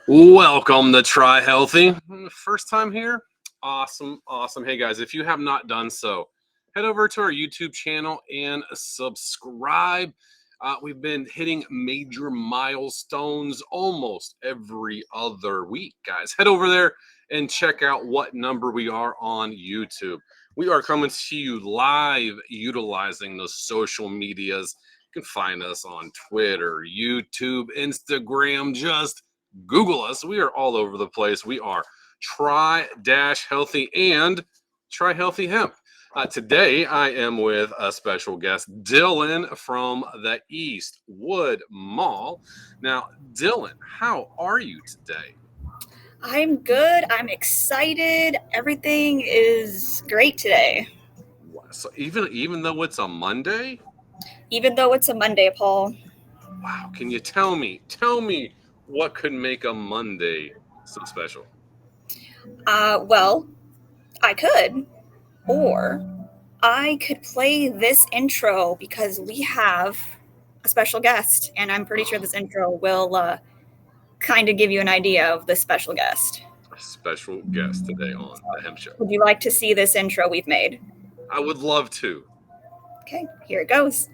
Welcome to Try Healthy. First time here? Awesome, awesome. Hey guys, if you have not done so, head over to our YouTube channel and subscribe. We've been hitting major milestones almost every other week, guys. Head over there and check out what number we are on YouTube. We are coming to you live utilizing the social medias. You can find us on Twitter, YouTube, Instagram, just Google us. We are all over the place. We are Try-Healthy and Try Healthy Hemp. Today, I am with a special guest, Dylan from the Eastwood Mall. Now, Dylan, how are you today? I'm good. I'm excited. Everything is great today. So even though it's a Monday? Even though it's a Monday, Paul. Wow, can you tell me what could make a Monday so special? Well, I could, or I could play this intro because we have a special guest, and I'm pretty sure this intro will kind of give you an idea of the special guest. A special guest today on the Hemp Show. Would you like to see this intro we've made? I would love to. Okay, here it goes.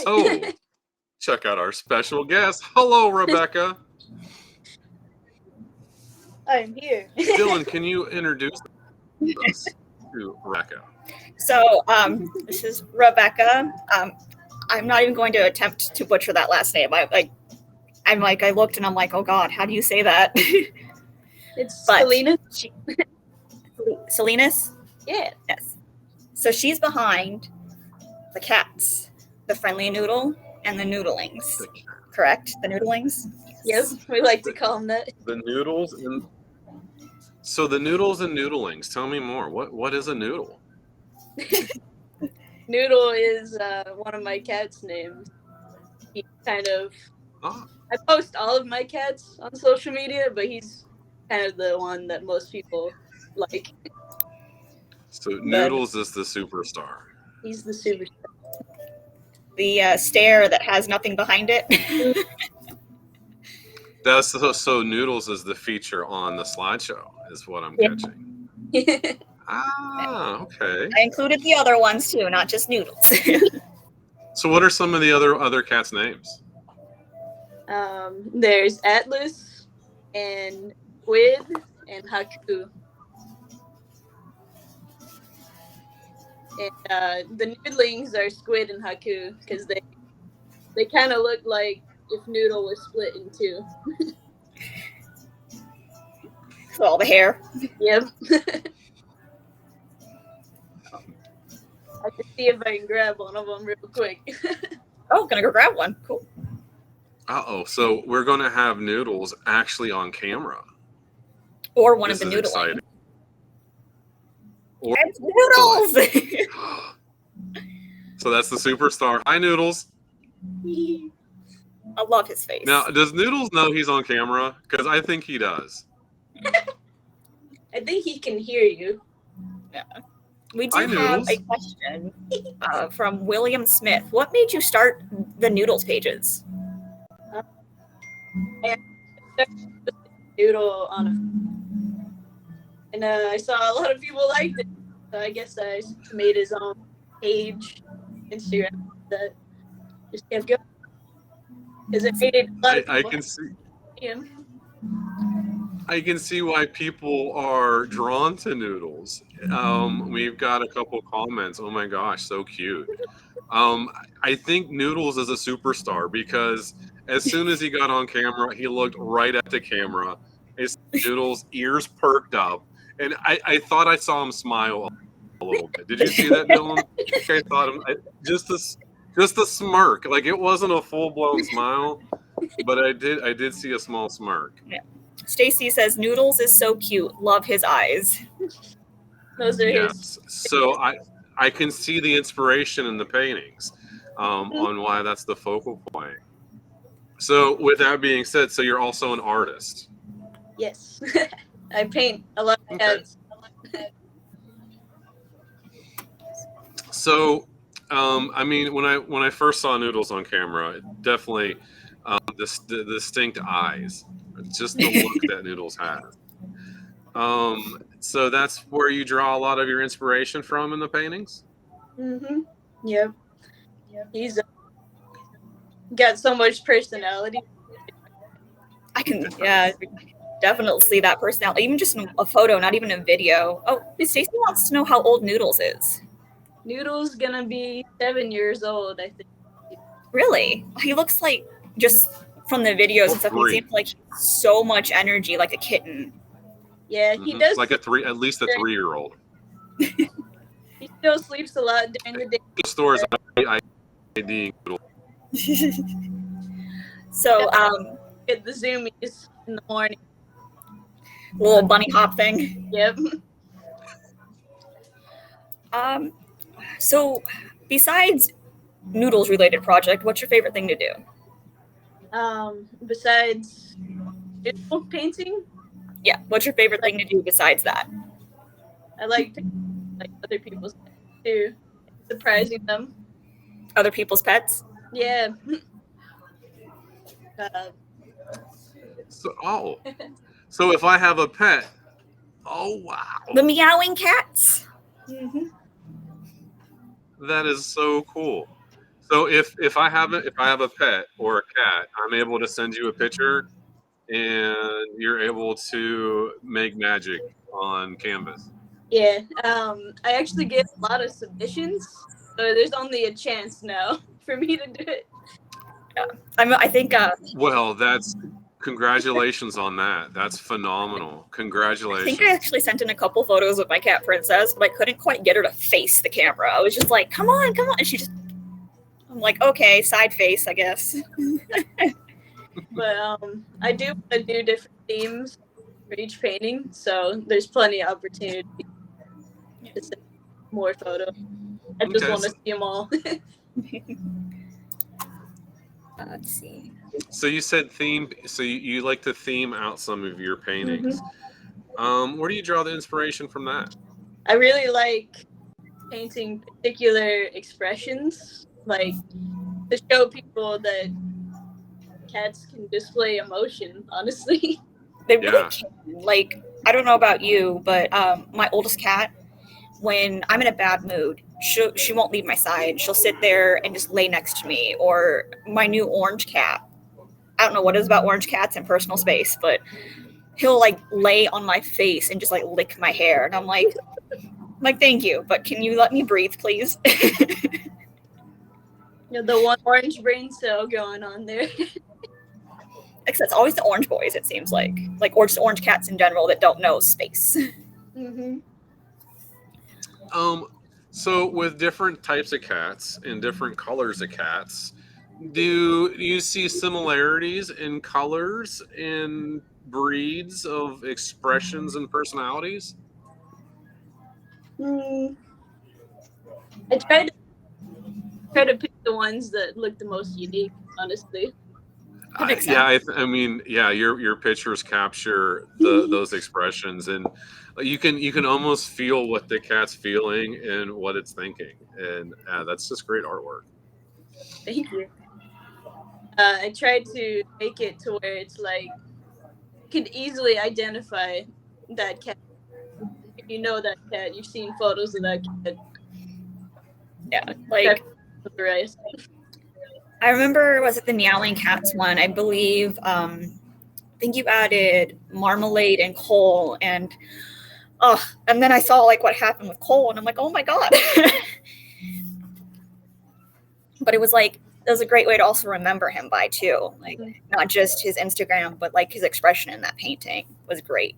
So, check out our special guest. Hello, Rebecca. I'm here. Dylan, can you introduce us to Rebecca? So, this is Rebecca. I'm not even going to attempt to butcher that last name. I looked and I'm like, oh God, how do you say that? It's But Selena. Salinas? Yeah. Yes. So she's behind the cats, the Friendly Noodle and the Noodlings. Correct? The Noodlings? Yep. We like to call them that. The noodles and so the noodles and noodlings. Tell me more. What is a noodle? Noodle is one of my cats' names. He kind of. Oh. I post all of my cats on social media, but he's kind of the one that most people like. So Noodles is the superstar. He's the superstar. The stare that has nothing behind it. So Noodles is the feature on the slideshow, is what I'm catching. Okay. I included the other ones too, not just Noodles. So what are some of the other cats' names? There's Atlas and Squid and Haku. And the noodlings are Squid and Haku because they kind of look like if Noodle was split in two. All the hair. Yep. I can see if I can grab one of them real quick. Oh, gonna go grab one. Cool. So we're gonna have Noodles actually on camera. Or one of the noodling. It's Noodles! So that's the superstar. Hi, Noodles. I love his face. Now, does Noodles know he's on camera? Because I think he does. I think he can hear you. Yeah. We do have a question from William Smith. What made you start the Noodles pages? Noodle on a, and I saw a lot of people liked it, so I guess I made his own page, Instagram that just kept going because it made a lot of I people can see. him. I can see why people are drawn to Noodles. We've got a couple comments. Oh my gosh, so cute. Um, I think Noodles is a superstar because as soon as he got on camera, he looked right at the camera. His Noodles' ears perked up, and I thought I saw him smile a little bit. Did you see that, Dylan? I thought just a smirk. Like it wasn't a full blown smile, but I did see a small smirk. Yeah. Stacy says Noodles is so cute. Love his eyes. Those are his. Yes. So I can see the inspiration in the paintings on why that's the focal point. So with that being said, so you're also an artist. Yes, I paint a lot of Okay. cats. So I mean, when I first saw Noodles on camera, definitely the distinct eyes, just the look that Noodles has. So that's where you draw a lot of your inspiration from in the paintings. Yep. He's got so much personality. I can, yeah, definitely see that personality. Even just in a photo, not even a video. Oh, Stacy wants to know how old Noodles is. Noodle's gonna be 7 years old, I think. Really? He looks like, just from the videos and stuff, he 3. seems like so much energy, like a kitten. Yeah, he does. Like at least a 3-year-old. He still sleeps a lot during the day. The stores IDing Noodles. So, Get the zoomies in the morning. little bunny hop thing. Yep. So besides Noodles related project, what's your favorite thing to do? Besides noodle painting, Yeah, what's your favorite thing to do besides that? I like painting like other people's pets too, surprising them. Other people's pets? Yeah. So if I have a pet, oh wow, The meowing cats. that is so cool. So if I have a pet or a cat, I'm able to send you a picture, and you're able to make magic on canvas. Yeah. I actually get a lot of submissions, so there's only a chance now for me to do it. I think Well, that's congratulations on that. That's phenomenal. I Congratulations. think I actually sent in a couple photos of my cat Princess, but I couldn't quite get her to face the camera. I was just like, come on, and she just, I'm like, okay, side face, I guess. But I do want to do different themes for each painting, so there's plenty of opportunity to send more photos. I just want to see them all. Let's see. So you said theme. So you like to theme out some of your paintings. Where do you draw the inspiration from that? I really like painting particular expressions, like to show people that cats can display emotion, honestly. They really can. Like, I don't know about you, but my oldest cat, when I'm in a bad mood, she won't leave my side. She'll sit there and just lay next to me. Or my new orange cat. I don't know what it is about orange cats and personal space, but he'll like lay on my face and just like lick my hair. And I'm like, thank you, but can you let me breathe, please? The one orange brain cell going on there. Except it's always the orange boys, it seems like or just orange cats in general that don't know space. So with different types of cats and different colors of cats, do you see similarities in colors and breeds of expressions and personalities? I try to pick the ones that look the most unique, honestly. Your pictures capture those expressions, and you can almost feel what the cat's feeling and what it's thinking, and that's just great artwork. Thank you. I tried to make it to where it's like could easily identify that cat. If you know that cat, you've seen photos of that cat. Yeah, like Right. I remember, was it the Meowing Cats one? I believe. I think you added Marmalade and Cole, and and then I saw like what happened with Cole, and I'm like, oh my god. But it was a great way to also remember him by too, like not just his Instagram, but like his expression in that painting was great.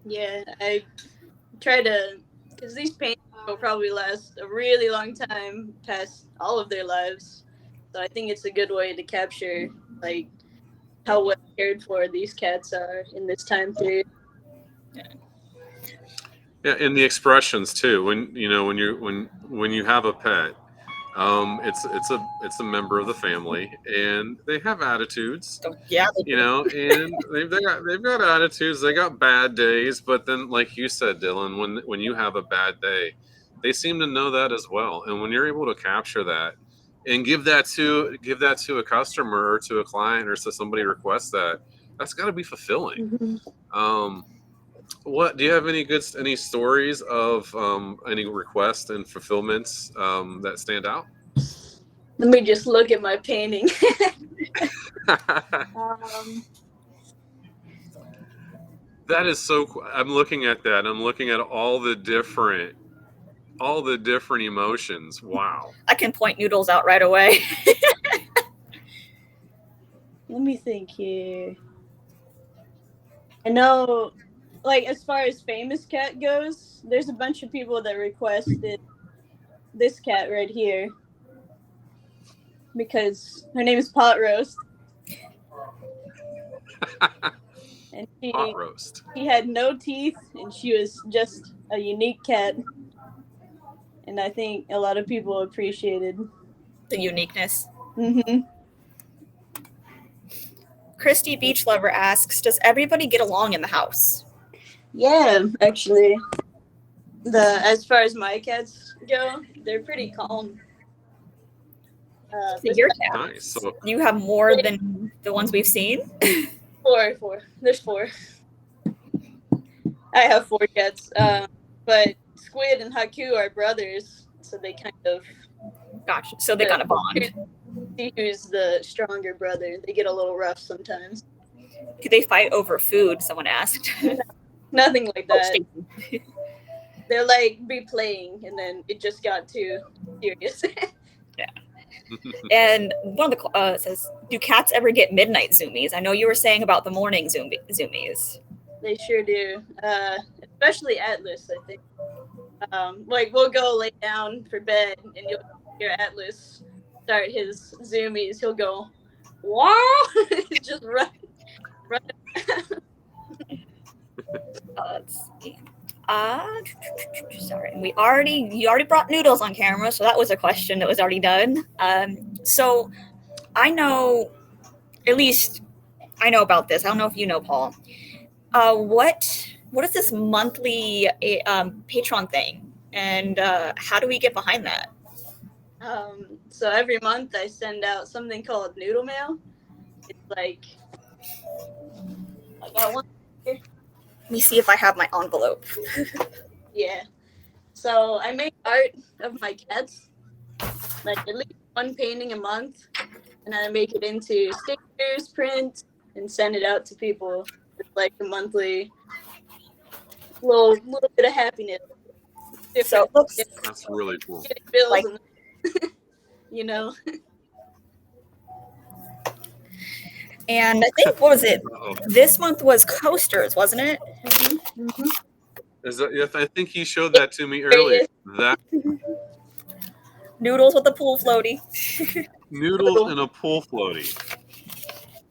Yeah, I try to, because these paintings will probably last a really long time past all of their lives. So I think it's a good way to capture like how well cared for these cats are in this time period. Yeah, and the expressions too. When you have a pet, it's a member of the family, and they have attitudes. So, yeah, And they've got attitudes. They got bad days, but then, like you said, Dylan, when you have a bad day, they seem to know that as well. And when you're able to capture that and give that to a customer or to a client or to somebody requests that, that's got to be fulfilling. What do you have any stories of any requests and fulfillments that stand out? Let me just look at my painting. um, That is so cool. I'm looking at that. I'm looking at all the different emotions. Wow. I can point Noodles out right away. let me think here. I know, like, as far as famous cat goes, there's a bunch of people that requested this cat right here because her name is Pot Roast. And Pot roast. she had no teeth, and she was just a unique cat. And I think a lot of people appreciated The uniqueness. Mm-hmm. Christy Beach Lover asks, does everybody get along in the house? Yeah, actually, as far as my cats go, they're pretty calm. So your cats, Nice. So, you have more than the ones we've seen? Four. There's four. I have four cats, but Squid and Haku are brothers, so they kind of Gotcha. So they kind of bond. see who's the stronger brother. They get a little rough sometimes. Do they fight over food? Someone asked. Nothing like that. Oh, They're like be playing, and then it just got too serious. Yeah. And one of the says, do cats ever get midnight zoomies? I know you were saying about the morning zoomies. They sure do, especially Atlas, I think. Like, we'll go lay down for bed, and you'll hear Atlas start his zoomies. He'll go, wow! Just run. Let's see. Sorry, you already brought Noodles on camera, so that was a question that was already done. So I know, at least I know about this. I don't know if you know, Paul. What is this monthly Patreon thing, and how do we get behind that? So every month I send out something called Noodle Mail. It's like I got one here. Let me see if I have my envelope. Yeah. So I make art of my cats, like at least one painting a month, and I make it into stickers, prints, and send it out to people. It's like a monthly little bit of happiness. So it looks that's really cool. Bills like, and, you know. And I think, what was it? Uh-oh. This month was coasters, wasn't it? Mm-hmm. Mm-hmm. Is that, yes, I think he showed that to me earlier. That Noodles with the pool floaty. Noodles in a pool floaty.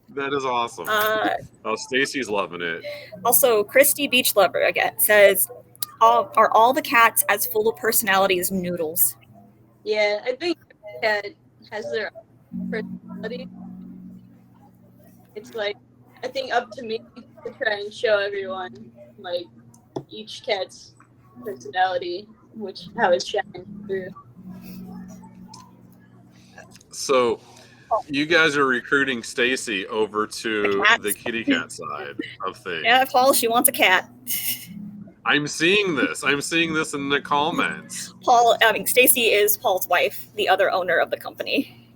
That is awesome. Stacy's loving it. Also, Christy Beach Lover again says, are all the cats as full of personality as Noodles? Yeah, I think every cat has their personality. It's like, I think up to me to try and show everyone like each cat's personality, how it's shining through. So you guys are recruiting Stacy over to cats. the kitty cat side of things. Yeah, Paul, she wants a cat. I'm seeing this. I'm seeing this in the comments. Stacy is Paul's wife, the other owner of the company.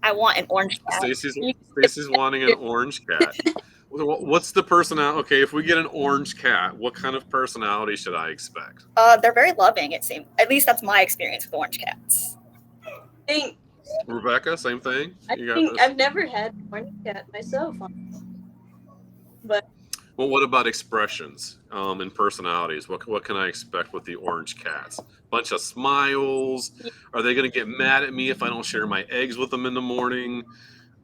I want an orange cat. Stacy's wanting an orange cat. What's the personality? Okay, if we get an orange cat, what kind of personality should I expect? They're very loving, it seems. At least that's my experience with orange cats. Rebecca, same thing? I've never had an orange cat myself. But well, what about expressions and personalities? What can I expect with the orange cats? Bunch of smiles? Are they going to get mad at me if I don't share my eggs with them in the morning?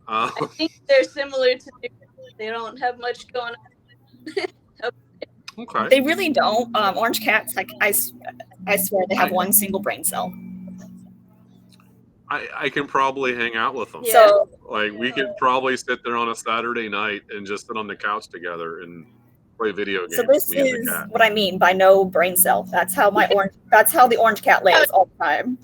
I think they're similar to they don't have much going on. Okay. They really don't. Orange cats, like I swear, they have one single brain cell. I can probably hang out with them. Yeah. So Like we could probably sit there on a Saturday night and just sit on the couch together and play video games. So this me and is the cat. what I mean by no brain cell. That's how the orange cat lays all the time.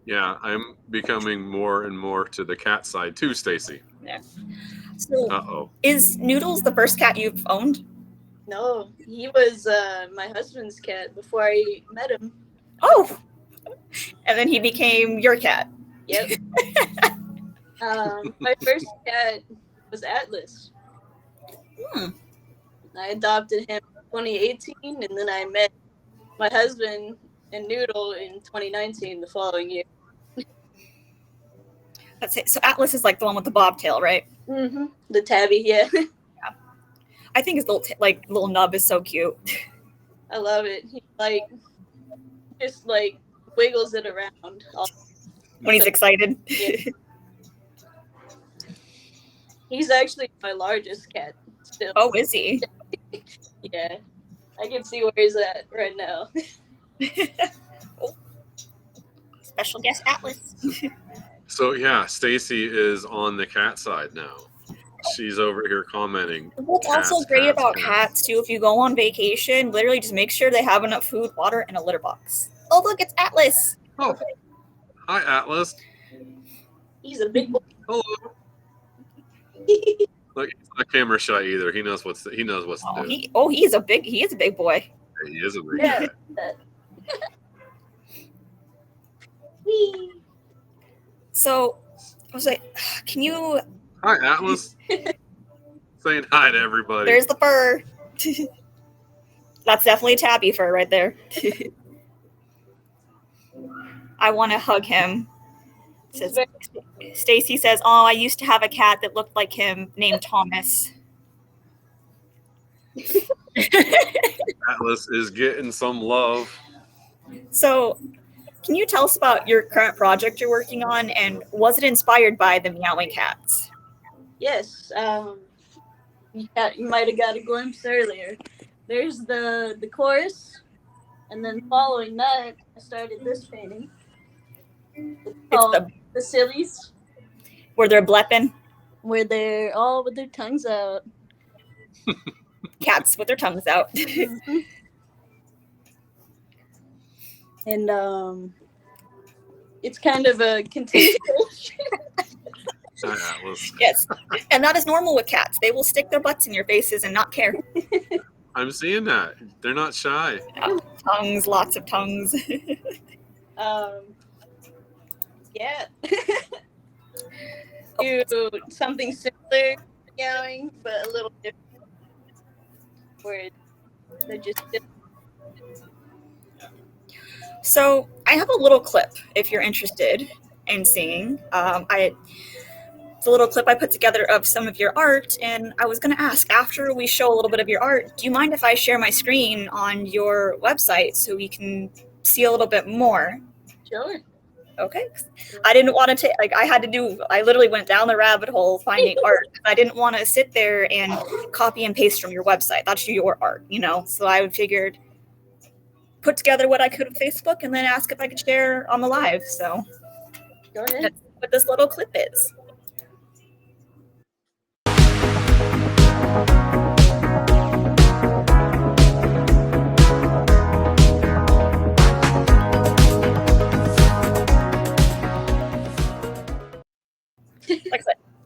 Yeah, I'm becoming more and more to the cat side too, Stacy. Yeah. So Uh-oh. is Noodles the first cat you've owned? No, he was my husband's cat before I met him. Oh, and then he became your cat. Yep. My first cat was Atlas. I adopted him in 2018, and then I met my husband and Noodle in 2019, the following year. That's it. So Atlas is like the one with the bobtail, right? Mm-hmm. The tabby, yeah. I think his little nub is so cute. I love it. He just wiggles it around. When he's excited. Yeah. He's actually my largest cat still. Oh, is he? Yeah. I can see where he's at right now. Special guest Atlas. So yeah, Stacy is on the cat side now. She's over here commenting. What's also great about cats too, if you go on vacation, literally just make sure they have enough food, water, and a litter box. Oh look, it's Atlas. Oh, hi Atlas. He's a big boy. Hello. Look, he's not camera shy either. He knows what to do. He is a big boy. He is a big Yeah. cat. So I was like, can you? Hi Atlas. Saying hi to everybody. There's the fur. That's definitely a tabby fur right there. I want to hug him. Stacy says, "Oh, I used to have a cat that looked like him, named Thomas." Atlas is getting some love. So, can you tell us about your current project you're working on, and was it inspired by the meowing cats? Yes. You might have got a glimpse earlier. There's the chorus, and then following that, I started this painting. It's called the Sillies, Where they're blepping. where they're all with their tongues out. Cats with their tongues out. And it's kind of a continuation. Hi Atlas. Yes, and that is normal with cats. They will stick their butts in your faces and not care. I'm seeing that. They're not shy. Yeah, tongues, lots of tongues. Yeah. Do something similar to meowing, but a little different. Where they're just So I have a little clip if you're interested in seeing. It's a little clip I put together of some of your art, and I was going to ask, after we show a little bit of your art, do you mind if I share my screen on your website so we can see a little bit more? Sure. Okay. I didn't want to take, I literally went down the rabbit hole finding art. I didn't want to sit there and copy and paste from your website. That's your art, So I figured put together what I could with Facebook and then ask if I could share on the live. So Go ahead. that's what this little clip is.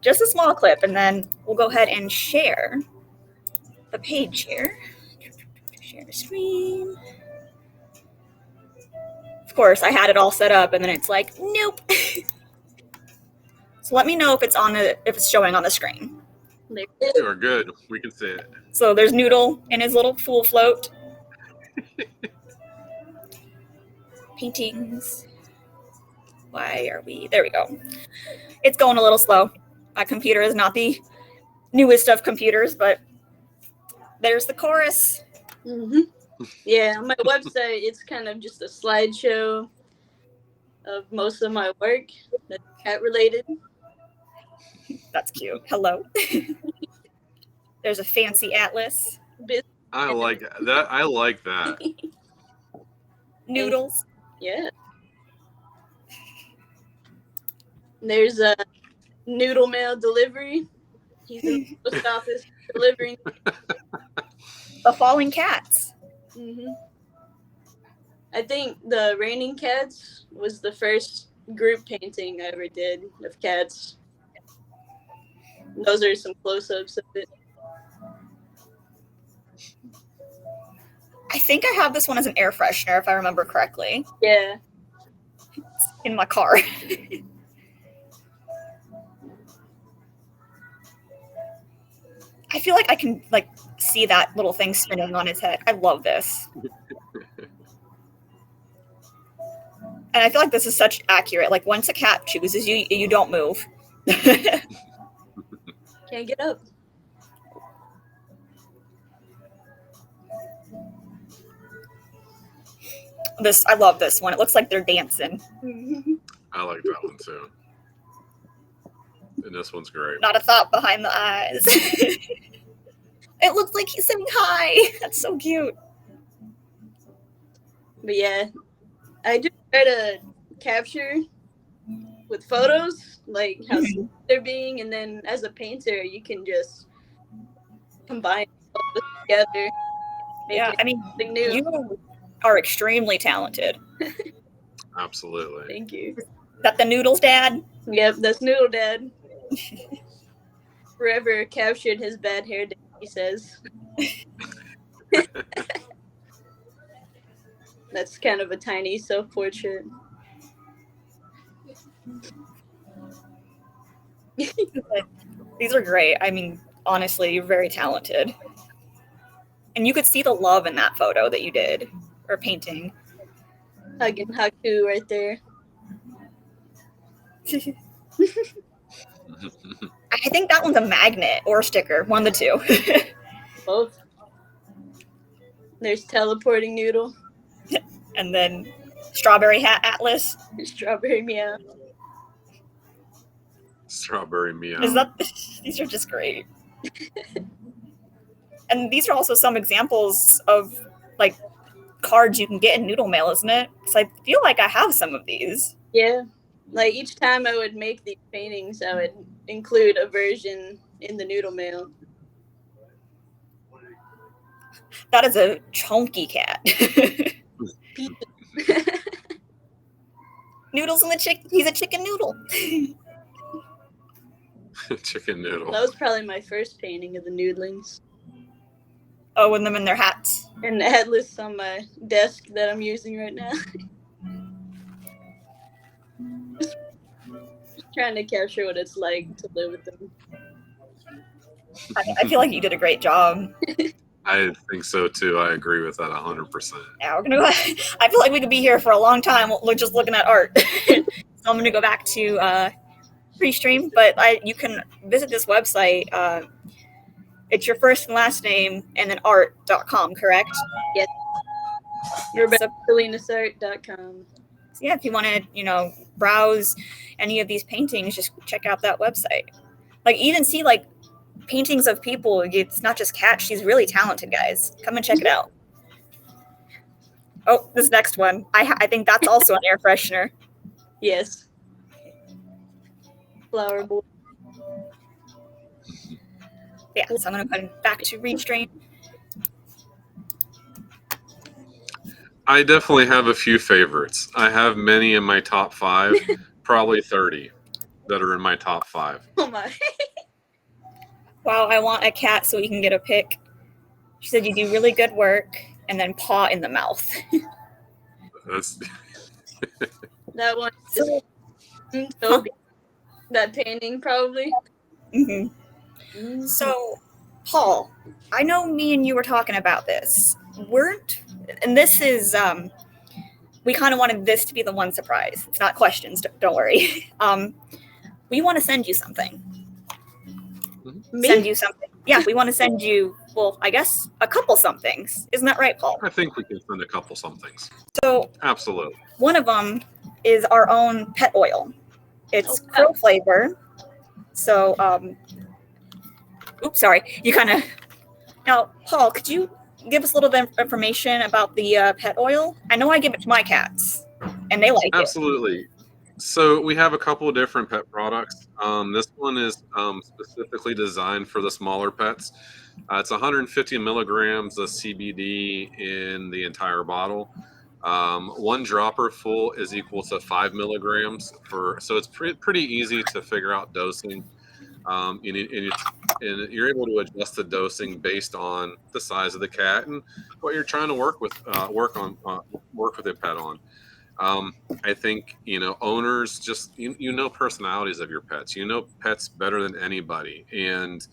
just a small clip, and then we'll go ahead and share the page here. Share the screen. Of course, I had it all set up, and then it's like, nope. So let me know if it's showing on the screen. There You are good. We can see it. So there's Noodle in his little pool float. Paintings. Why are we? There we go. It's going a little slow. My computer is not the newest of computers, but there's the chorus. Mm-hmm. Yeah, on my website, it's kind of just a slideshow of most of my work that's cat related. That's cute. Hello. There's a fancy atlas. I like that. I like that. Noodles. Yeah. There's a noodle mail delivery. He's in the post office delivering. The falling cats. Mm-hmm. I think the Raining Cats was the first group painting I ever did of cats. Those are some close-ups of it. I think I have this one as an air freshener, if I remember correctly. Yeah. It's in my car. I feel like I can see that little thing spinning on his head. I love this. And I feel like this is such accurate. Like once a cat chooses you, you don't move. Can't get up. I love this one. It looks like they're dancing. I like that one too. And this one's great. Not a thought behind the eyes. It looks like he's saying hi. That's so cute. But yeah, I do try to capture with photos, like how they're being, and then as a painter, you can just combine photos together. Yeah, I mean, something new. you are extremely talented. Absolutely. Thank you. Is that the Noodles dad? Yep, that's Noodle Dad. Forever captured his bad hair day, he says. That's kind of a tiny self-portrait. These are great. I mean, honestly, you're very talented. And you could see the love in that photo that you did, or painting. Hugging Haku right there. I think that one's a magnet or a sticker, one of the two. Both. There's teleporting Noodle. And then Strawberry Hat Atlas. Strawberry Meow. Strawberry meow. These are just great. And these are also some examples of like cards you can get in Noodle Mail, isn't it? Because I feel like I have some of these. Yeah. Like each time I would make these paintings, I would include a version in the Noodle Mail. That is a chunky cat. Noodles and he's a chicken noodle. Chicken noodle. That was probably my first painting of the noodlings. Oh, with them in their hats. And the atlas on my desk that I'm using right now. just trying to capture what it's like to live with them. I feel like you did a great job. I think so too. I agree with that 100%. Yeah, we're gonna go. I feel like we could be here for a long time. We're just looking at art. So I'm gonna go back to pre-stream, but you can visit this website. It's your first and last name and then art.com, correct? Yes. RebeccaSalinasArt.com. So yeah, if you want to, browse any of these paintings, just check out that website. Like even see like paintings of people. It's not just cats. She's really talented, guys. Come and check it out. Oh, this next one. I think that's also an air freshener. Yes. Flower boy. Yeah, so I'm going to go back to restrain. I definitely have a few favorites. I have many in my top 5, probably 30. that are in my top 5. Oh my. Wow, I want a cat so we can get a pic. She said you do really good work, and then paw in the mouth. That's That one is So, so good. That painting probably. mhm. So, Paul, I know me and you were talking about this. And this is, we kind of wanted this to be the one surprise. It's not questions, don't worry. We want to send you something. Me? Send you something. Yeah, we want to send you, well, I guess a couple somethings. Isn't that right, Paul? I think we can send a couple somethings. So, Absolutely. one of them is our own pet oil. It's Oh, wow. krill flavor. So, oops, sorry. You kind of. Now, Paul, could you give us a little bit of information about the pet oil? I know I give it to my cats, and they like it. Absolutely. So we have a couple of different pet products. This one is specifically designed for the smaller pets. It's 150 milligrams of CBD in the entire bottle. One dropper full is equal to 5 milligrams so it's pretty easy to figure out dosing. And you're able to adjust the dosing based on the size of the cat and what you're trying to work with a pet on. I think owners just personalities of your pets. You know pets better than anybody, and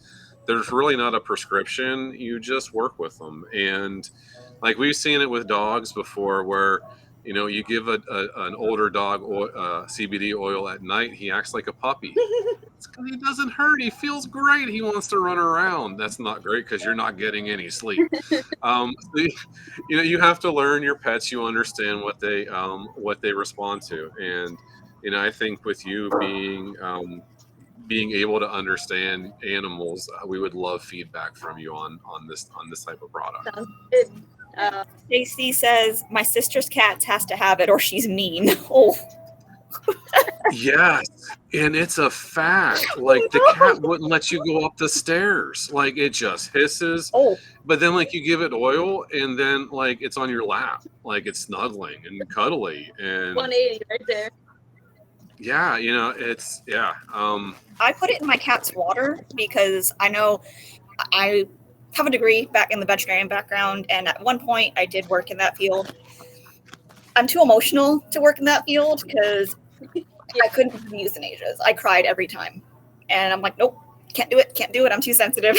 there's really not a prescription. You just work with them, and like we've seen it with dogs before, where you give an older dog CBD oil at night, he acts like a puppy. It's 'cause he doesn't hurt. He feels great. He wants to run around. That's not great because you're not getting any sleep. So you have to learn your pets. You understand what they respond to, and I think with you being able to understand animals, we would love feedback from you on this type of product. Sounds good. Stacy says my sister's cat has to have it, or she's mean. Oh, Yes, and it's a fact. Like the cat wouldn't let you go up the stairs. Like it just hisses. oh, But then like you give it oil and then like it's on your lap. Like it's snuggling and cuddly and 180 right there. yeah, it's yeah. I put it in my cat's water because I know I have a degree back in the veterinarian background, and at one point I did work in that field. I'm too emotional to work in that field because I couldn't do euthanasias. I cried every time. And I'm like, nope, can't do it. I'm too sensitive.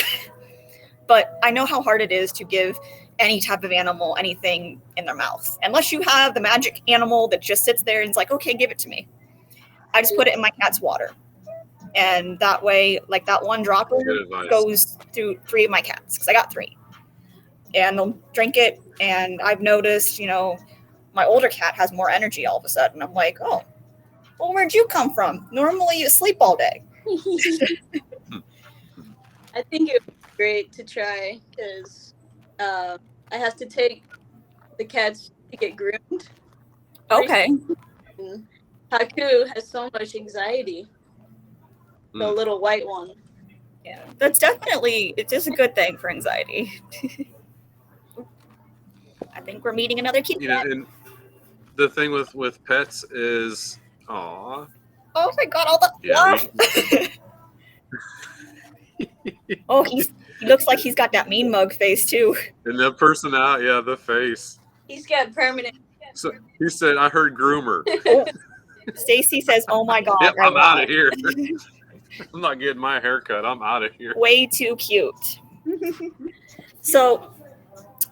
But I know how hard it is to give any type of animal anything in their mouth. Unless you have the magic animal that just sits there and is like, okay, give it to me. I just put it in my cat's water. And that way, like that one dropper Good advice. goes through 3 of my cats because I got 3. And they'll drink it. And I've noticed, my older cat has more energy all of a sudden. I'm like, oh, well, where'd you come from? Normally you sleep all day. I think it would be great to try because I have to take the cats to get groomed. Okay. And Haku has so much anxiety. The Mm. little white one. Yeah, that's definitely, it's just a good thing for anxiety. I think we're meeting another kitty cat. And the thing with pets is, aw, Oh my god, all the yeah. Oh, he looks like he's got that mean mug face too. And the personality, yeah, the face. He's got permanent. So he said, "I heard groomer." Oh, Stacy says, "Oh my god, Yep, I'm out of here. here." I'm not getting my hair cut. I'm out of here. Way too cute. So,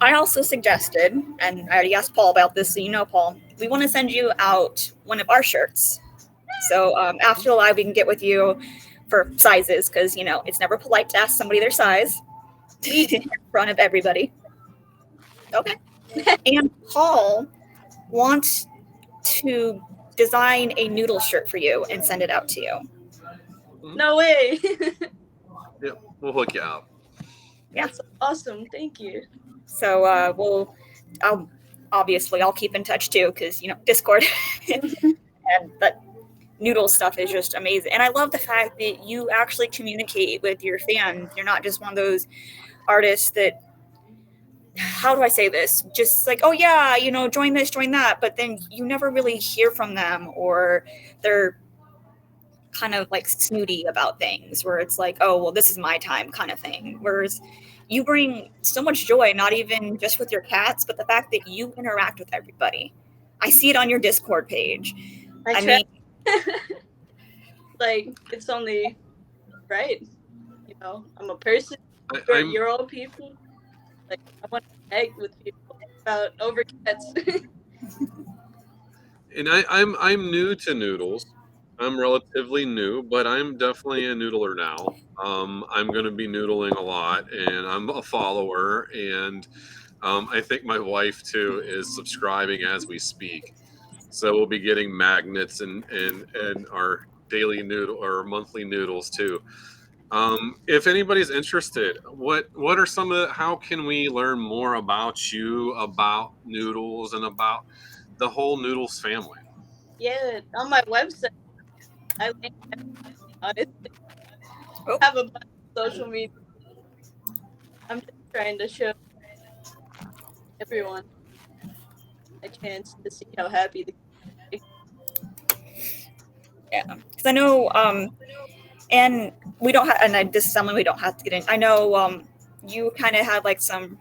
I also suggested, and I already asked Paul about this, so you know, Paul, we want to send you out one of our shirts. So after the live, we can get with you for sizes because, it's never polite to ask somebody their size in front of everybody. Okay. And Paul wants to design a Noodles shirt for you and send it out to you. No way. Yep, we'll hook you out. Yeah. That's awesome. Thank you. So I'll keep in touch too because, Discord. And that Noodles stuff is just amazing. And I love the fact that you actually communicate with your fans. You're not just one of those artists that, how do I say this? Just like, oh yeah, join this, join that. But then you never really hear from them, or they're kind of like snooty about things, where it's like, oh, well, this is my time kind of thing. Whereas you bring so much joy, not even just with your cats, but the fact that you interact with everybody. I see it on your Discord page. I mean, like, it's only right. You know, I'm a person. You're all people. Like, I want to connect with people about over cats. And I'm new to Noodles. I'm relatively new, but I'm definitely a noodler now. I'm going to be noodling a lot, and I'm a follower, and I think my wife too is subscribing as we speak. So we'll be getting magnets and our daily noodle or monthly noodles too. If anybody's interested, what are some of how can we learn more about you, about Noodles, and about the whole Noodles family? Yeah, on my website, I link honestly. I have a bunch of social media. I'm just trying to show everyone a chance to see how happy the yeah, because I know, and we don't have, and this is something we don't have to get in. I know, you kind of had like some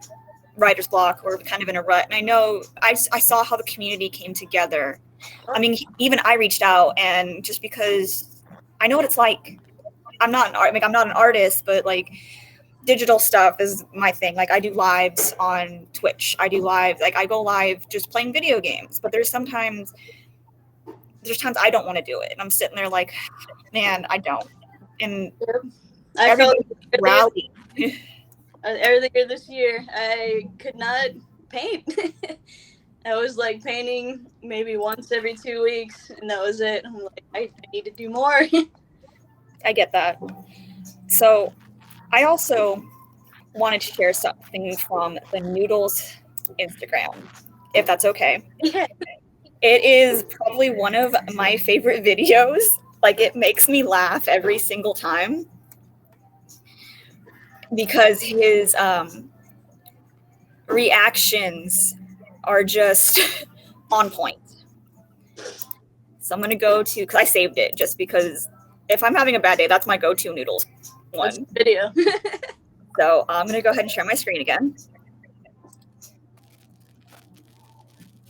writer's block or kind of in a rut, and I know I saw how the community came together. I mean, even I reached out, and just because I know what it's like. I'm not an artist, but like digital stuff is my thing. Like I do lives on Twitch. I do live, like I go live just playing video games. But there's times I don't want to do it, and I'm sitting there like, man, I don't. And I felt rowdy. Earlier this year, I could not paint. I was like painting maybe once every 2 weeks, and that was it. I'm like, I need to do more. I get that. So I also wanted to share something from the Noodles Instagram, if that's okay. Yeah. It is probably one of my favorite videos. Like it makes me laugh every single time because his reactions are just on point. So I'm gonna go to, because I saved it just because if I'm having a bad day, that's my go-to Noodles one. Video. So I'm gonna go ahead and share my screen again.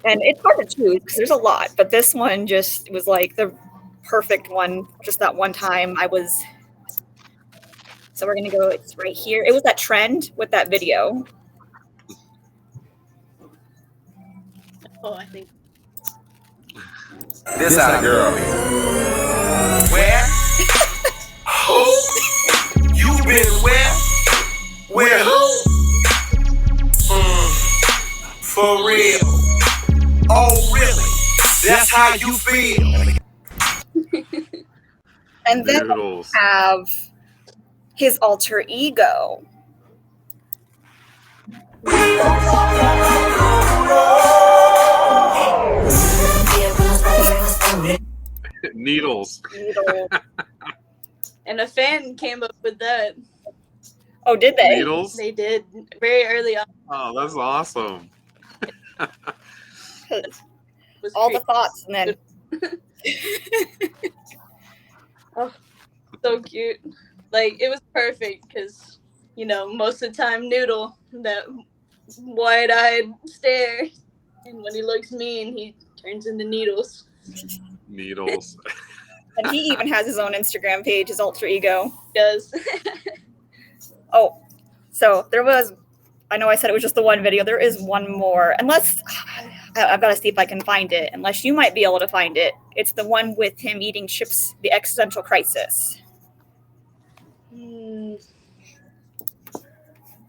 And it's hard to choose because there's a lot, but this one just was like the perfect one. Just that one time I was. So we're gonna go. It's right here. It was that trend with that video. Oh, I think. This our girl. Where? Who? You been where? Where who? For real. Oh really? That's how you feel. And then Noodles. we have his alter ego. Needles. And a fan came up with that. Oh, did they? Needles? They did very early on. Oh, that's awesome. All the thoughts, and then. Oh, so cute. Like, it was perfect because, you know, most of the time, Noodle, that wide-eyed stare, and when he looks mean, he turns into Needles. Needles. And he even has his own Instagram page, his alter ego. He does. Oh, so there was, I know I said it was just the one video. There is one more, unless, I've got to see if I can find it, unless you might be able to find it. It's the one with him eating chips, the existential crisis.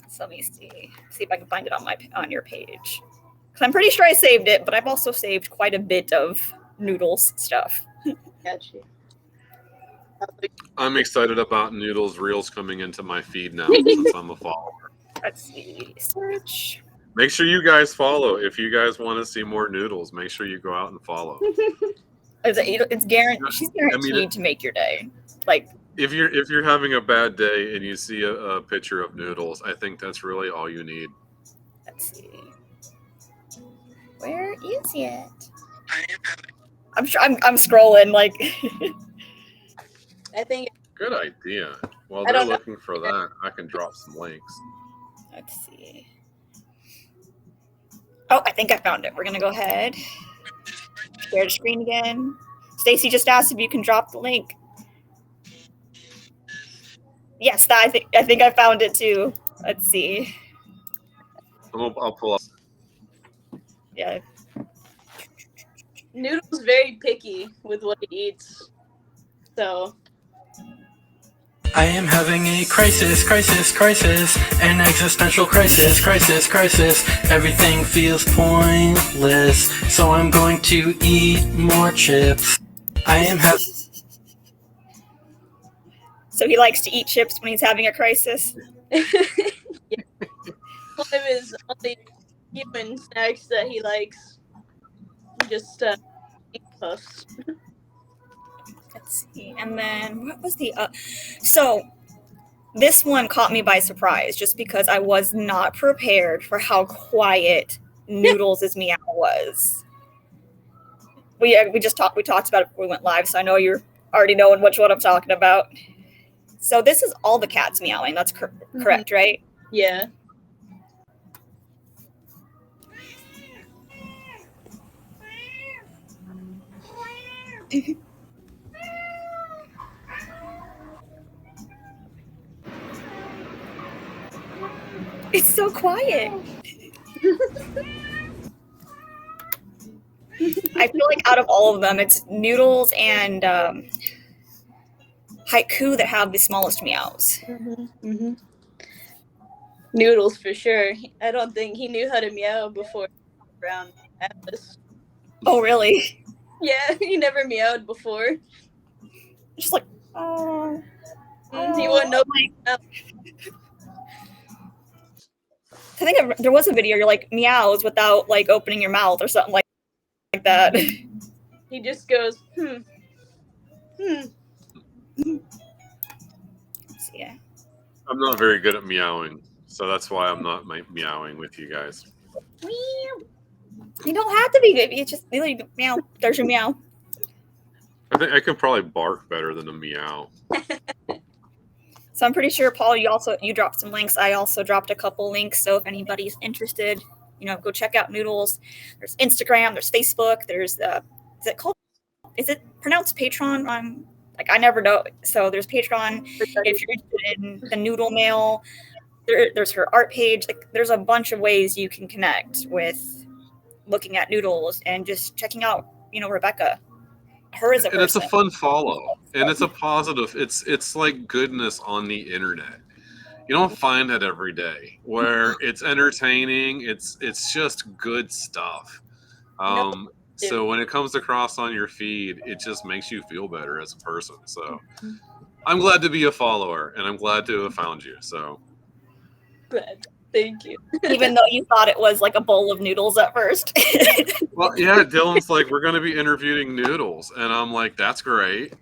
So let me see if I can find it on your page. Because I'm pretty sure I saved it, but I've also saved quite a bit of Noodles stuff. Gotcha. I'm excited about Noodles Reels coming into my feed now since I'm a follower. Let's see. Search. Make sure you guys follow. If you guys want to see more Noodles, make sure you go out and follow. It's guaranteed. She's guaranteed to make your day. Like if you're having a bad day and you see a picture of Noodles, I think that's really all you need. Let's see. Where is it? I'm sure I'm scrolling like. I think Good idea. While I they're don't know. looking for that, I can drop some links. Let's see. Oh, I think I found it. We're gonna go ahead. Share the screen again. Stacy just asked if you can drop the link. Yes, I think I found it too. Let's see. I'll pull up. Yeah. Noodles very picky with what he eats. So I am having a crisis, an existential crisis. Everything feels pointless, so I'm going to eat more chips. I am having. So he likes to eat chips when he's having a crisis. yeah. One of his only human snacks that he likes. Just eat puffs. Let's see. And then what was the so this one caught me by surprise just because I was not prepared for how quiet Noodles' meow was. We talked about it before we went live, so I know you're already knowing which one I'm talking about. So this is all the cats meowing. That's correct, right? Yeah. It's so quiet. I feel like out of all of them, it's Noodles and Haiku that have the smallest meows. Noodles for sure. I don't think he knew how to meow before around Atlas. Oh, really? Yeah, he never meowed before. Just like, oh. He wouldn't know. I think there was a video you're like meows without like opening your mouth or something like that. He just goes, So, yeah. I'm not very good at meowing, so that's why I'm not meowing with you guys. You don't have to be, baby. It's just really meow. There's your meow. I think I can probably bark better than a meow. So I'm pretty sure, Paul, you dropped some links. I also dropped a couple links. So if anybody's interested, go check out Noodles. There's Instagram. There's Facebook. There's is it pronounced Patreon? I never know. So there's Patreon. If you're interested in the Noodle Mail, there's her art page. Like there's a bunch of ways you can connect with looking at Noodles and just checking out, Rebecca. Her as a person. And it's a fun follow, and it's a positive. It's like goodness on the internet. You don't find that every day where it's entertaining. It's just good stuff. So when it comes across on your feed, it just makes you feel better as a person. So I'm glad to be a follower, and I'm glad to have found you. So Good. Thank you. Even though you thought it was like a bowl of noodles at first. Well, yeah, Dylan's like, we're going to be interviewing Noodles, and I'm like, that's great.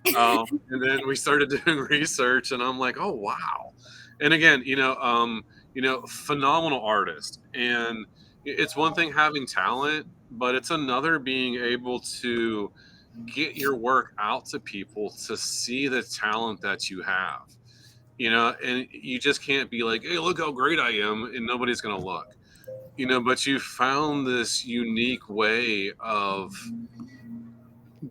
And then we started doing research, and I'm like, oh wow. And again, phenomenal artist, and it's one thing having talent, but it's another being able to get your work out to people to see the talent that you have. And you just can't be like, hey, look how great I am, and nobody's going to look. But you found this unique way of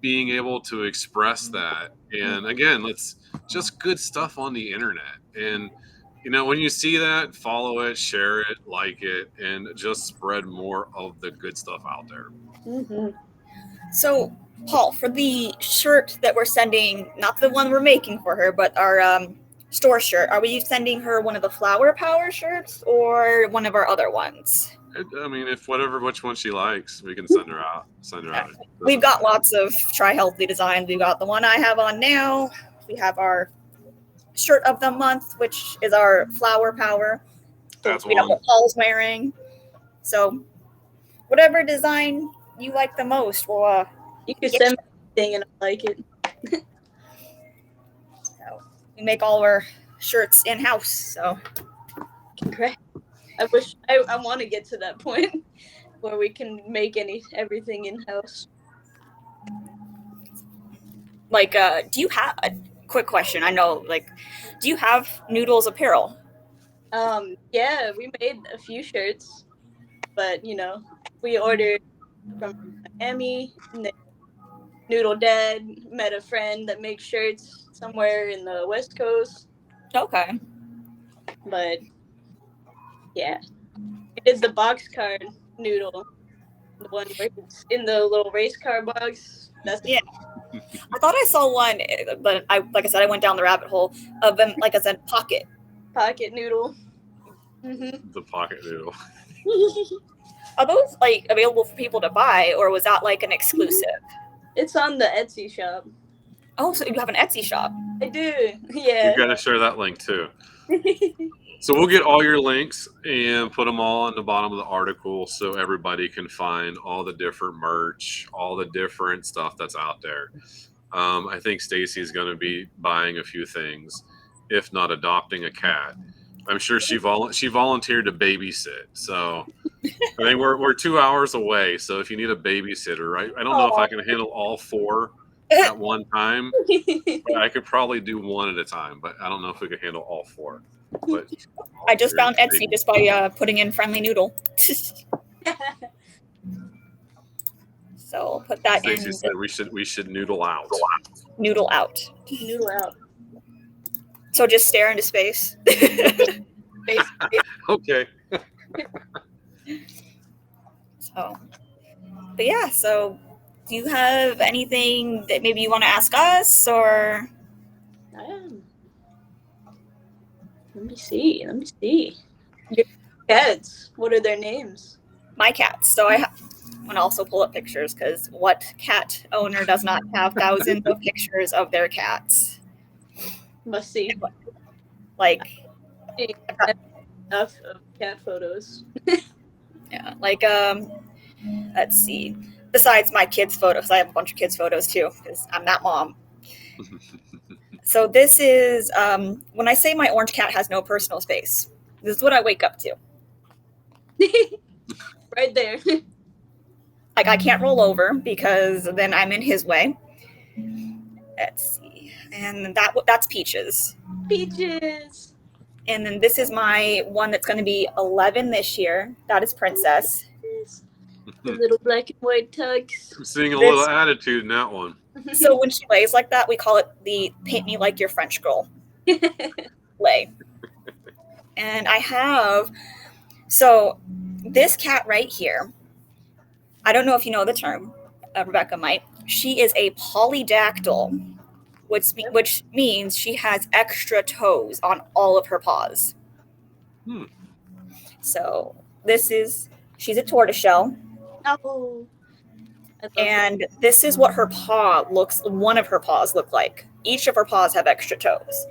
being able to express that. And again, it's just good stuff on the internet. And, when you see that, follow it, share it, like it, and just spread more of the good stuff out there. So, Paul, for the shirt that we're sending, not the one we're making for her, but our store shirt, are we sending her one of the Flower Power shirts or one of our other ones? I mean, which one she likes, we can send her out. We've got lots of Try Healthy designs. We've got the one I have on now. We have our shirt of the month, which is our Flower Power. That's we know one. what Paul's wearing. So, whatever design you like the most, we'll You can send me anything and I like it. So, we make all our shirts in house. So, Great. I want to get to that point where we can make everything in house. like, do you have? quick question. I know, like, do you have Noodles apparel? Yeah, we made a few shirts, but we ordered from Miami, and then Noodle Dad met a friend that makes shirts somewhere in the West Coast. Okay. But yeah, it is the box card noodle, the one where it's in the little race car box. That's Yeah. I thought I saw one, but like I said, I went down the rabbit hole of them, like I said, pocket. pocket noodle. hmm The pocket noodle. Are those like available for people to buy, or was that like an exclusive? It's on the Etsy shop. Oh, so you have an Etsy shop. I do. Yeah. We've got to share that link too. So we'll get all your links and put them all on the bottom of the article so everybody can find all the different merch, all the different stuff that's out there. I think Stacy's going to be buying a few things, if not adopting a cat. I'm sure she volunteered to babysit. So I mean, we're 2 hours away. So if you need a babysitter, I don't know if I can handle all 4 at one time. But I could probably do one at a time, but I don't know if we could handle all 4. But I just found Etsy just by putting in friendly noodle. So I'll put that Stacey in. said we should noodle out. Noodle out. Noodle out. So just stare into space. Okay. So, but yeah. So, do you have anything that maybe you want to ask us, or? Let me see. Your cats. What are their names? My cats. So I want to also pull up pictures because what cat owner does not have thousands of pictures of their cats? Must see. Like, Enough of cat photos. yeah, like let's see. Besides my kids' photos, I have a bunch of kids' photos too because I'm that mom. So this is when I say my orange cat has no personal space. This is what I wake up to. Right there. Like I can't roll over because then I'm in his way. Let's see, and that's Peaches. Peaches. And then this is my one that's going to be 11 this year. That is Princess. The little black and white tux. I'm seeing a little attitude in that one. So when she lays like that, we call it the paint me like your French girl lay. And I have, so this cat right here, I don't know if you know the term, Rebecca might. She is a polydactyl, which means she has extra toes on all of her paws. So she's a tortoiseshell. Oh. And this is what one of her paws look like. Each of her paws have extra toes.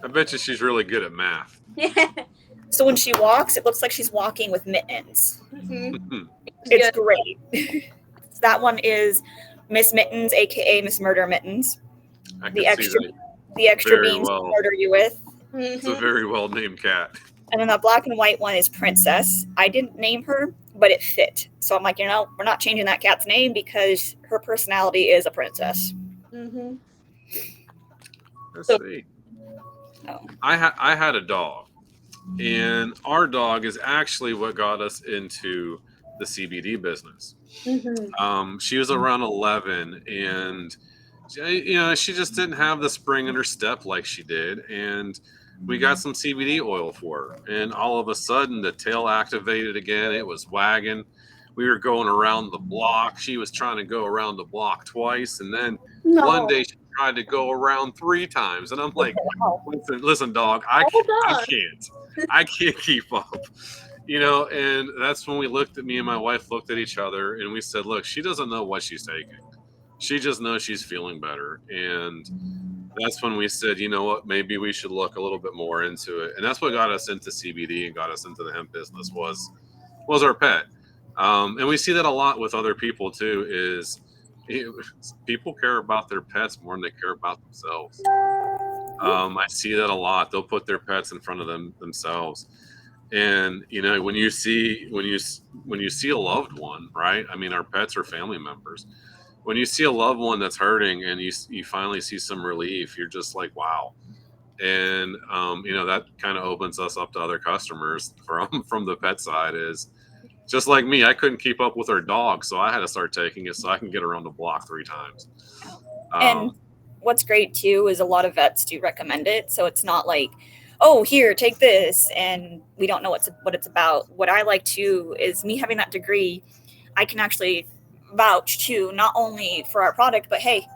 I bet you she's really good at math. So when she walks, it looks like she's walking with mittens. Mm-hmm. It's great. So that one is Miss Mittens, aka Miss Murder Mittens. The extra beans to murder you with. It's a very well named cat. And then the black and white one is Princess. I didn't name her, but it fit. So I'm like, we're not changing that cat's name because her personality is a princess. Mm-hmm. Let's see. Oh. I had a dog, and our dog is actually what got us into the CBD business. Mm-hmm. She was around 11, and she just didn't have the spring in her step like she did, and we got some CBD oil for her, and all of a sudden the tail activated again. It was wagging. We were going around the block. She was trying to go around the block twice, and then one day she tried to go around 3 times, and I'm like, listen, dog, I can't keep up. And that's when me and my wife looked at each other and we said, look, she doesn't know what she's taking. She just knows she's feeling better. And that's when we said, you know what, maybe we should look a little bit more into it. And that's what got us into CBD and got us into the hemp business was our pet. And we see that a lot with other people too, is people care about their pets more than they care about themselves. I see that a lot. They'll put their pets in front of themselves. And when you see a loved one, right? I mean, our pets are family members. when you see a loved one that's hurting and you finally see some relief, you're just like, wow. And that kind of opens us up to other customers from the pet side. Is just like me, I couldn't keep up with our dog, so I had to start taking it so I can get around the block 3 times. And what's great too is a lot of vets do recommend it, so it's not like, oh, here, take this, and we don't know what it's about. What I like too is, me having that degree, I can actually vouch too, not only for our product, but hey,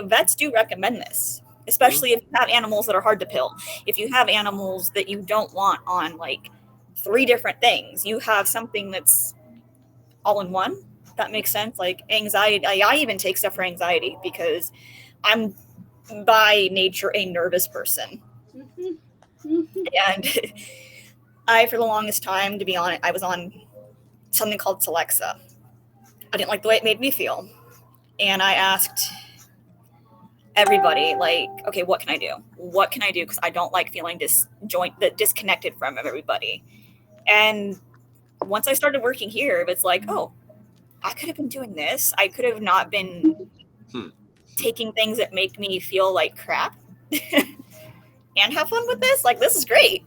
vets do recommend this, especially if you have animals that are hard to pill. If you have animals that you don't want on like 3 different things, you have something that's all in one. That makes sense. Like anxiety, I even take stuff for anxiety because I'm by nature a nervous person. And I, for the longest time, to be honest, I was on something called Celexa. I didn't like the way it made me feel. And I asked everybody, like, okay, what can I do? What can I do? Because I don't like feeling disconnected from everybody. And once I started working here, it's like, oh, I could have been doing this. I could have not been taking things that make me feel like crap and have fun with this. Like, this is great.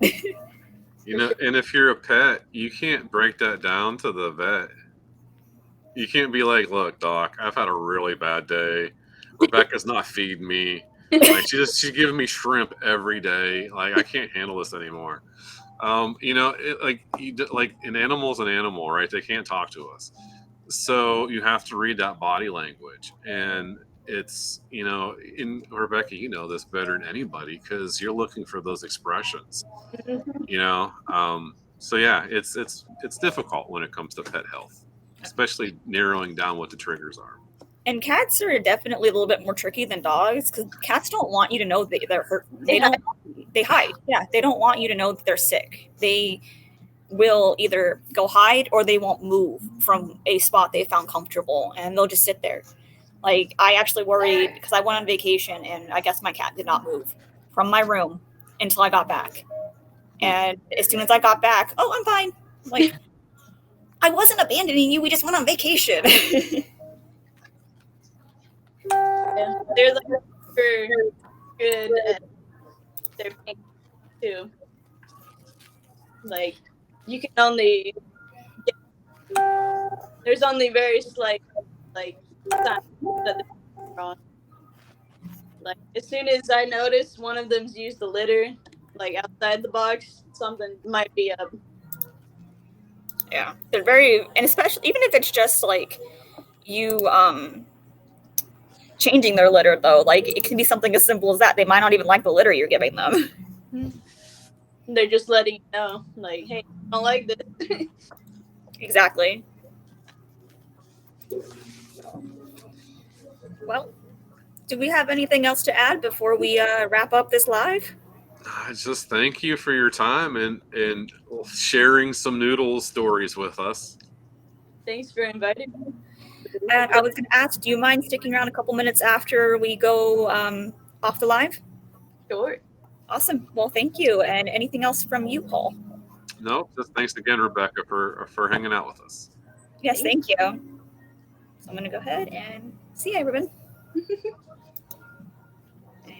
And if you're a pet, you can't break that down to the vet. You can't be like, look, doc, I've had a really bad day. Rebecca's not feeding me. Like, she's giving me shrimp every day. Like, I can't handle this anymore. Like an animal's an animal, right? They can't talk to us. So you have to read that body language. And it's, in Rebecca, you know this better than anybody because you're looking for those expressions. So yeah, it's difficult when it comes to pet health, especially narrowing down what the triggers are. And cats are definitely a little bit more tricky than dogs because cats don't want you to know that they're hurt. They hide. Yeah, they don't want you to know that they're sick. They will either go hide or they won't move from a spot they found comfortable, and they'll just sit there. Like, I actually worried because I went on vacation and I guess my cat did not move from my room until I got back. And as soon as I got back, oh, I'm fine. Like, I wasn't abandoning you. We just went on vacation. Yeah, they're like super good at their pain too. Like, you can only there's only very slight signs that they're wrong. Like, as soon as I notice one of them's used the litter, like outside the box, something might be up. Yeah, they're very, and especially even if it's just like you changing their litter, though, like it can be something as simple as that. They might not even like the litter you're giving them. They're just letting you know, like, hey, I don't like this. Exactly. Well, do we have anything else to add before we wrap up this live? I just thank you for your time and sharing some Noodles stories with us. Thanks for inviting me. And I was going to ask, do you mind sticking around a couple minutes after we go off the live? Sure. Awesome. Well, thank you. And anything else from you, Paul? No, just thanks again, Rebecca, for hanging out with us. Yes, thank you. So I'm going to go ahead and see you, everyone.